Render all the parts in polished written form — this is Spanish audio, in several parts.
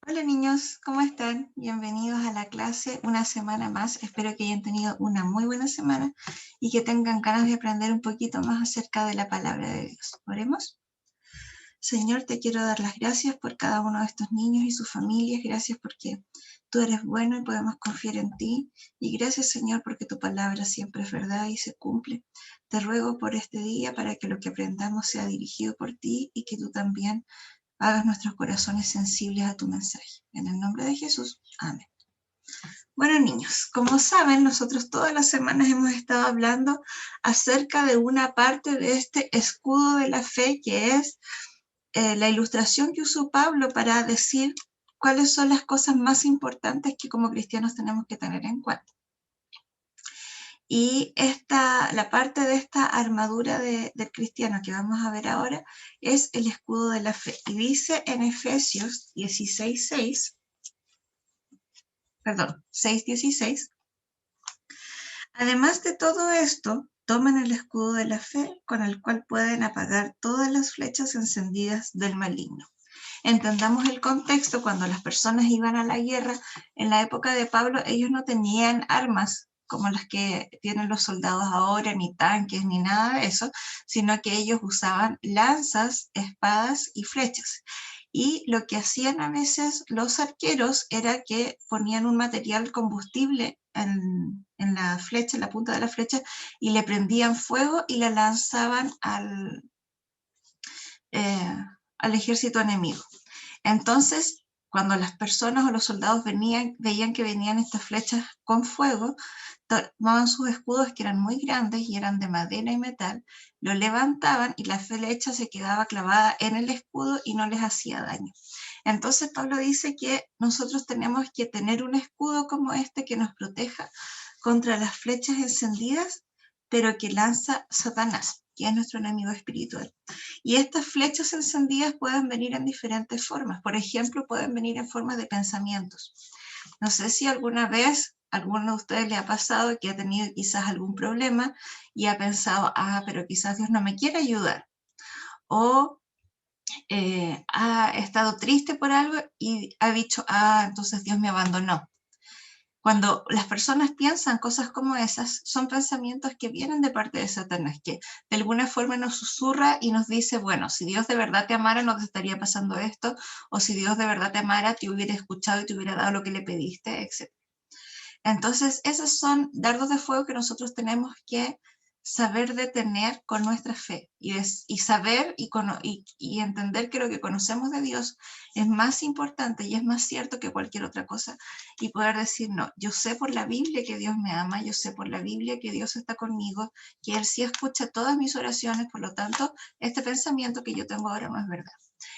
Hola niños, ¿cómo están? Bienvenidos a la clase una semana más. Espero que hayan tenido una muy buena semana y que tengan ganas de aprender un poquito más acerca de la palabra de Dios. Oremos. Señor, te quiero dar las gracias por cada uno de estos niños y sus familias. Gracias porque tú eres bueno y podemos confiar en ti. Y gracias, Señor, porque tu palabra siempre es verdad y se cumple. Te ruego por este día para que lo que aprendamos sea dirigido por ti y que tú también hagas nuestros corazones sensibles a tu mensaje. En el nombre de Jesús. Amén. Bueno, niños, como saben, nosotros todas las semanas hemos estado hablando acerca de una parte de este escudo de la fe, que es la ilustración que usó Pablo para decir cuáles son las cosas más importantes que como cristianos tenemos que tener en cuenta. Y la parte de esta armadura del cristiano que vamos a ver ahora es el escudo de la fe. Y dice en Efesios 6:16, además de todo esto, tomen el escudo de la fe con el cual pueden apagar todas las flechas encendidas del maligno. Entendamos el contexto. Cuando las personas iban a la guerra, en la época de Pablo, ellos no tenían armas como las que tienen los soldados ahora, ni tanques, ni nada de eso, sino que ellos usaban lanzas, espadas y flechas. Y lo que hacían a veces los arqueros era que ponían un material combustible en la flecha, en la punta de la flecha, y le prendían fuego y la lanzaban eh, al ejército enemigo. Entonces, cuando las personas o los soldados veían que venían estas flechas con fuego, tomaban sus escudos, que eran muy grandes y eran de madera y metal, lo levantaban y la flecha se quedaba clavada en el escudo y no les hacía daño. Entonces Pablo dice que nosotros tenemos que tener un escudo como este que nos proteja contra las flechas encendidas, pero que lanza Satanás, que es nuestro enemigo espiritual. Y estas flechas encendidas pueden venir en diferentes formas. Por ejemplo, pueden venir en forma de pensamientos. No sé si alguna vez a alguno de ustedes le ha pasado que ha tenido quizás algún problema y ha pensado, pero quizás Dios no me quiere ayudar. O ha estado triste por algo y ha dicho, entonces Dios me abandonó. Cuando las personas piensan cosas como esas, son pensamientos que vienen de parte de Satanás, que de alguna forma nos susurra y nos dice, bueno, si Dios de verdad te amara, no te estaría pasando esto, o si Dios de verdad te amara, te hubiera escuchado y te hubiera dado lo que le pediste, etc. Entonces, esos son dardos de fuego que nosotros tenemos que saber detener con nuestra fe y saber y entender que lo que conocemos de Dios es más importante y es más cierto que cualquier otra cosa, y poder decir, no, yo sé por la Biblia que Dios me ama, yo sé por la Biblia que Dios está conmigo, que Él sí escucha todas mis oraciones, por lo tanto, este pensamiento que yo tengo ahora no es verdad.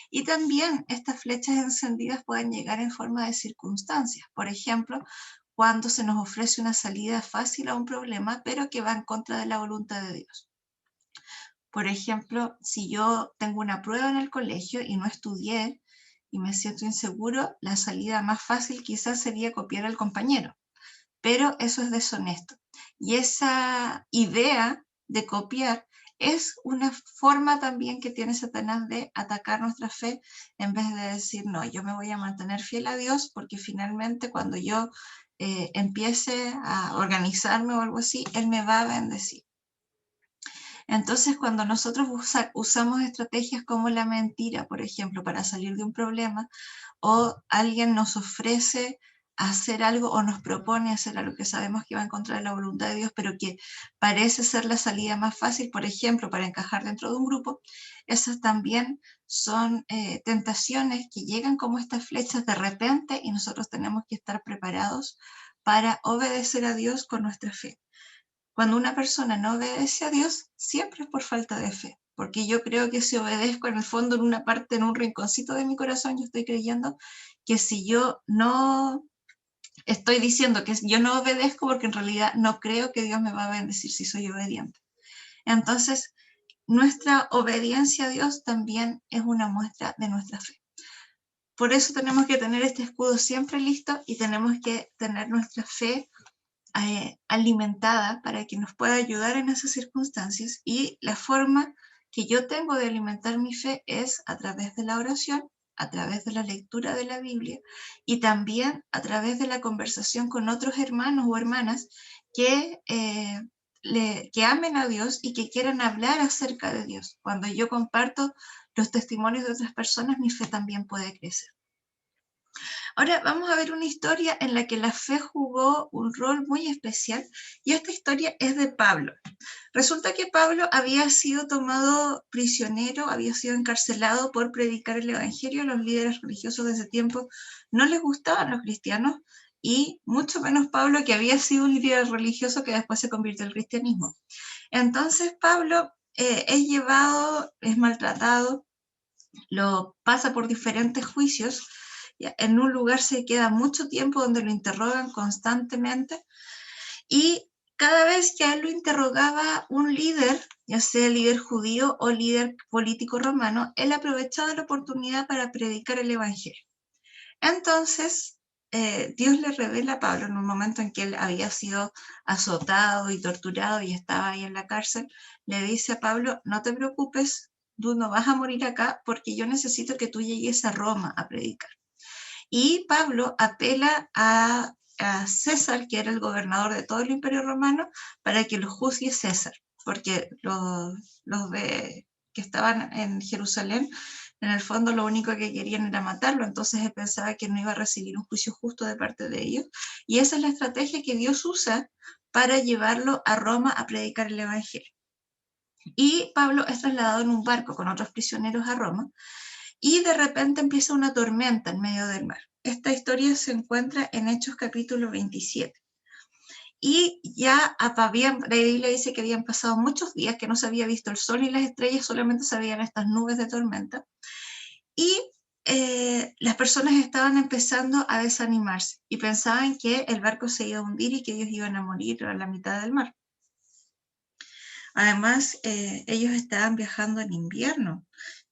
Y también estas flechas encendidas pueden llegar en forma de circunstancias. Por ejemplo, cuando se nos ofrece una salida fácil a un problema, pero que va en contra de la voluntad de Dios. Por ejemplo, si yo tengo una prueba en el colegio y no estudié y me siento inseguro, la salida más fácil quizás sería copiar al compañero, pero eso es deshonesto. Y esa idea de copiar es una forma también que tiene Satanás de atacar nuestra fe, en vez de decir, no, yo me voy a mantener fiel a Dios, porque finalmente cuando yo empiece a organizarme o algo así, Él me va a bendecir. Entonces, cuando nosotros usamos estrategias como la mentira, por ejemplo, para salir de un problema, o alguien nos ofrece hacer algo o nos propone hacer algo que sabemos que va en contra de la voluntad de Dios, pero que parece ser la salida más fácil, por ejemplo, para encajar dentro de un grupo, esas también son tentaciones que llegan como estas flechas de repente, y nosotros tenemos que estar preparados para obedecer a Dios con nuestra fe. Cuando una persona no obedece a Dios, siempre es por falta de fe, porque yo creo que si obedezco en el fondo, en una parte, en un rinconcito de mi corazón, yo estoy creyendo que si yo no estoy diciendo que yo no obedezco, porque en realidad no creo que Dios me va a bendecir si soy obediente. Entonces, nuestra obediencia a Dios también es una muestra de nuestra fe. Por eso tenemos que tener este escudo siempre listo y tenemos que tener nuestra fe alimentada para que nos pueda ayudar en esas circunstancias. Y la forma que yo tengo de alimentar mi fe es a través de la oración a través de la lectura de la Biblia y también a través de la conversación con otros hermanos o hermanas que, que amen a Dios y que quieran hablar acerca de Dios. Cuando yo comparto los testimonios de otras personas, mi fe también puede crecer. Ahora vamos a ver una historia en la que la fe jugó un rol muy especial, y esta historia es de Pablo. Resulta que Pablo había sido tomado prisionero, había sido encarcelado por predicar el evangelio. A los líderes religiosos de ese tiempo no les gustaban los cristianos, y mucho menos Pablo, que había sido un líder religioso que después se convirtió al cristianismo. Entonces Pablo es llevado, es maltratado, lo pasa por diferentes juicios. En un lugar se queda mucho tiempo donde lo interrogan constantemente, y cada vez que a él lo interrogaba un líder, ya sea líder judío o líder político romano, él aprovechaba la oportunidad para predicar el evangelio. Entonces, Dios le revela a Pablo en un momento en que él había sido azotado y torturado y estaba ahí en la cárcel, le dice a Pablo: no te preocupes, tú no vas a morir acá, porque yo necesito que tú llegues a Roma a predicar. Y Pablo apela a César, que era el gobernador de todo el Imperio Romano, para que lo juzgue César, porque los que estaban en Jerusalén, en el fondo lo único que querían era matarlo. Entonces él pensaba que no iba a recibir un juicio justo de parte de ellos, y esa es la estrategia que Dios usa para llevarlo a Roma a predicar el Evangelio. Y Pablo es trasladado en un barco con otros prisioneros a Roma, y de repente empieza una tormenta en medio del mar. Esta historia se encuentra en Hechos capítulo 27. Y ya la Biblia dice que habían pasado muchos días que no se había visto el sol ni las estrellas, solamente se veían estas nubes de tormenta. Y las personas estaban empezando a desanimarse y pensaban que el barco se iba a hundir y que ellos iban a morir a la mitad del mar. Además, ellos estaban viajando en invierno,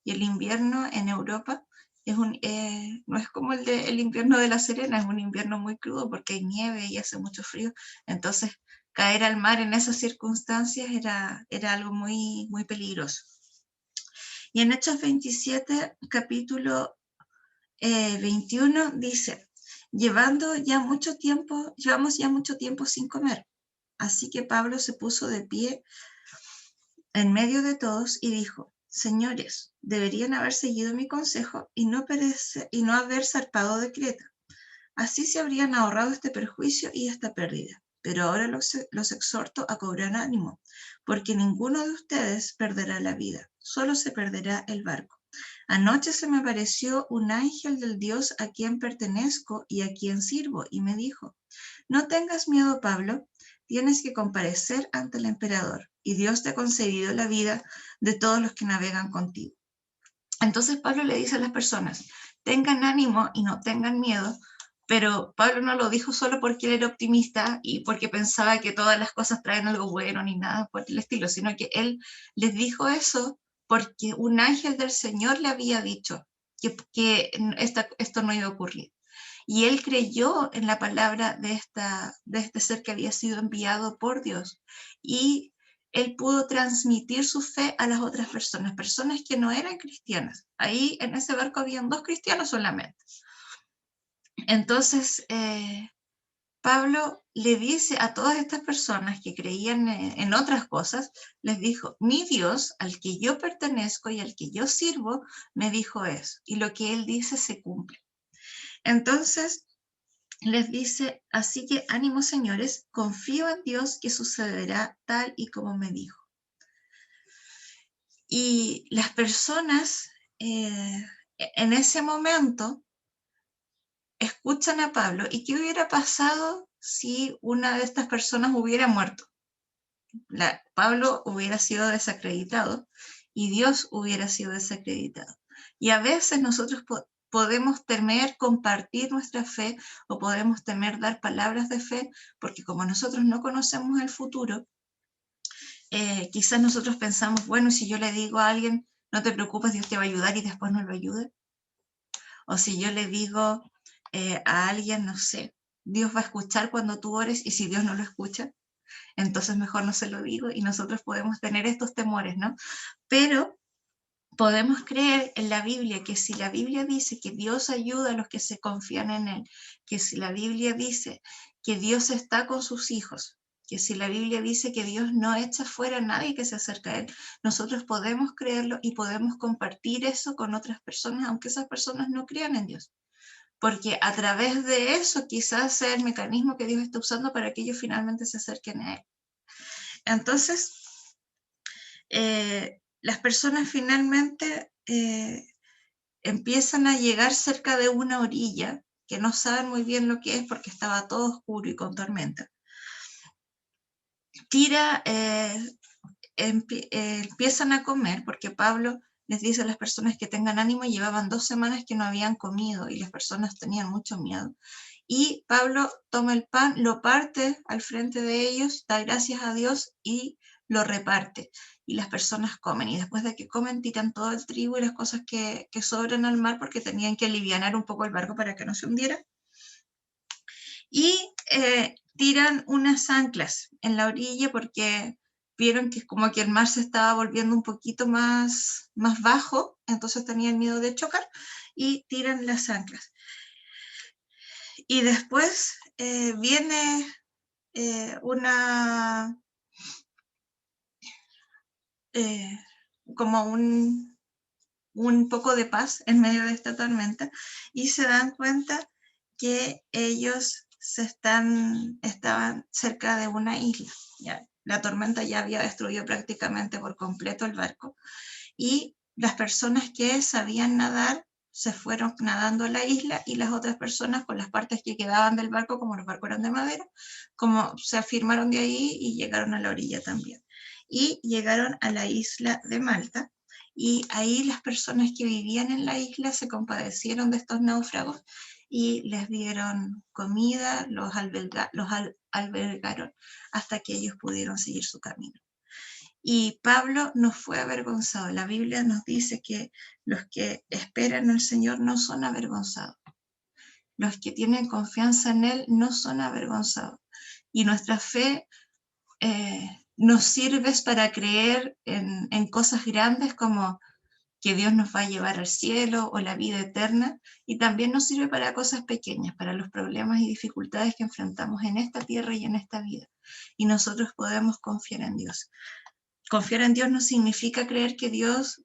y el invierno en Europa no es como el invierno de La Serena, es un invierno muy crudo porque hay nieve y hace mucho frío. Entonces, caer al mar en esas circunstancias era algo muy, muy peligroso. Y en Hechos 27, capítulo 21, dice: llevamos ya mucho tiempo sin comer. Así que Pablo se puso de pie en medio de todos y dijo: señores, deberían haber seguido mi consejo y no haber zarpado de Creta. Así se habrían ahorrado este perjuicio y esta pérdida. Pero ahora los exhorto a cobrar ánimo, porque ninguno de ustedes perderá la vida, solo se perderá el barco. Anoche se me apareció un ángel del Dios a quien pertenezco y a quien sirvo, y me dijo: no tengas miedo, Pablo, tienes que comparecer ante el emperador, y Dios te ha concedido la vida de todos los que navegan contigo. Entonces Pablo le dice a las personas: tengan ánimo y no tengan miedo. Pero Pablo no lo dijo solo porque él era optimista y porque pensaba que todas las cosas traen algo bueno ni nada por el estilo, sino que él les dijo eso porque un ángel del Señor le había dicho que esto no iba a ocurrir. Y él creyó en la palabra de este ser que había sido enviado por Dios. Y él pudo transmitir su fe a las otras personas que no eran cristianas. Ahí en ese barco habían 2 cristianos solamente. Entonces, Pablo le dice a todas estas personas que creían en otras cosas, les dijo: mi Dios, al que yo pertenezco y al que yo sirvo, me dijo eso. Y lo que él dice se cumple. Entonces, les dice: así que ánimo, señores, confío en Dios que sucederá tal y como me dijo. Y las personas en ese momento escuchan a Pablo. ¿Y qué hubiera pasado si una de estas personas hubiera muerto? Pablo hubiera sido desacreditado y Dios hubiera sido desacreditado. Y a veces nosotros podemos temer compartir nuestra fe, o podemos temer dar palabras de fe, porque como nosotros no conocemos el futuro, quizás nosotros pensamos: bueno, si yo le digo a alguien, no te preocupes, Dios te va a ayudar, y después no lo ayude. O si yo le digo a alguien, no sé, Dios va a escuchar cuando tú ores, y si Dios no lo escucha, entonces mejor no se lo digo. Y nosotros podemos tener estos temores, ¿no? Pero podemos creer en la Biblia que si la Biblia dice que Dios ayuda a los que se confían en Él, que si la Biblia dice que Dios está con sus hijos, que si la Biblia dice que Dios no echa fuera a nadie que se acerca a Él, nosotros podemos creerlo y podemos compartir eso con otras personas, aunque esas personas no crean en Dios. Porque a través de eso quizás sea el mecanismo que Dios está usando para que ellos finalmente se acerquen a Él. Entonces, las personas finalmente empiezan a llegar cerca de una orilla que no saben muy bien lo que es porque estaba todo oscuro y con tormenta. Empiezan a comer porque Pablo les dice a las personas que tengan ánimo, y llevaban 2 semanas que no habían comido y las personas tenían mucho miedo. Y Pablo toma el pan, lo parte al frente de ellos, da gracias a Dios y lo reparte. Y las personas comen. Y después de que comen, tiran todo el trigo y las cosas que sobran al mar porque tenían que alivianar un poco el barco para que no se hundiera. Y tiran unas anclas en la orilla porque vieron que como que el mar se estaba volviendo un poquito más bajo, entonces tenían miedo de chocar y tiran las anclas. Y después viene como un poco de paz en medio de esta tormenta, y se dan cuenta que ellos estaban cerca de una isla. Ya, la tormenta ya había destruido prácticamente por completo el barco, y las personas que sabían nadar se fueron nadando a la isla, y las otras personas con las partes que quedaban del barco, como los barcos eran de madera, como se afirmaron de ahí y llegaron a la orilla también. Y llegaron a la isla de Malta, y ahí las personas que vivían en la isla se compadecieron de estos náufragos y les dieron comida, los albergaron hasta que ellos pudieron seguir su camino. Y Pablo no fue avergonzado. La Biblia nos dice que los que esperan al Señor no son avergonzados. Los que tienen confianza en Él no son avergonzados. Y nuestra fe nos sirve para creer en cosas grandes como que Dios nos va a llevar al cielo o la vida eterna, y también nos sirve para cosas pequeñas, para los problemas y dificultades que enfrentamos en esta tierra y en esta vida. Y nosotros podemos confiar en Dios. Confiar en Dios no significa creer que Dios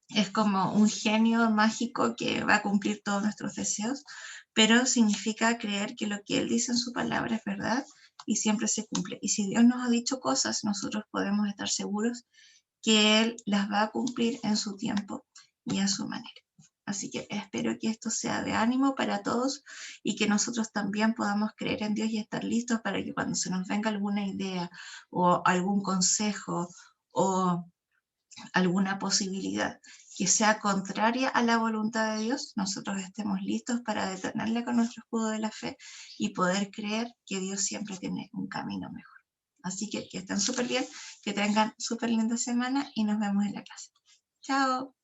es como un genio mágico que va a cumplir todos nuestros deseos, pero significa creer que lo que Él dice en su palabra es verdad y siempre se cumple. Y si Dios nos ha dicho cosas, nosotros podemos estar seguros que Él las va a cumplir en su tiempo y a su manera. Así que espero que esto sea de ánimo para todos y que nosotros también podamos creer en Dios y estar listos para que cuando se nos venga alguna idea o algún consejo o alguna posibilidad que sea contraria a la voluntad de Dios, nosotros estemos listos para detenerle con nuestro escudo de la fe y poder creer que Dios siempre tiene un camino mejor. Así que estén súper bien, que tengan súper linda semana y nos vemos en la clase. Chao.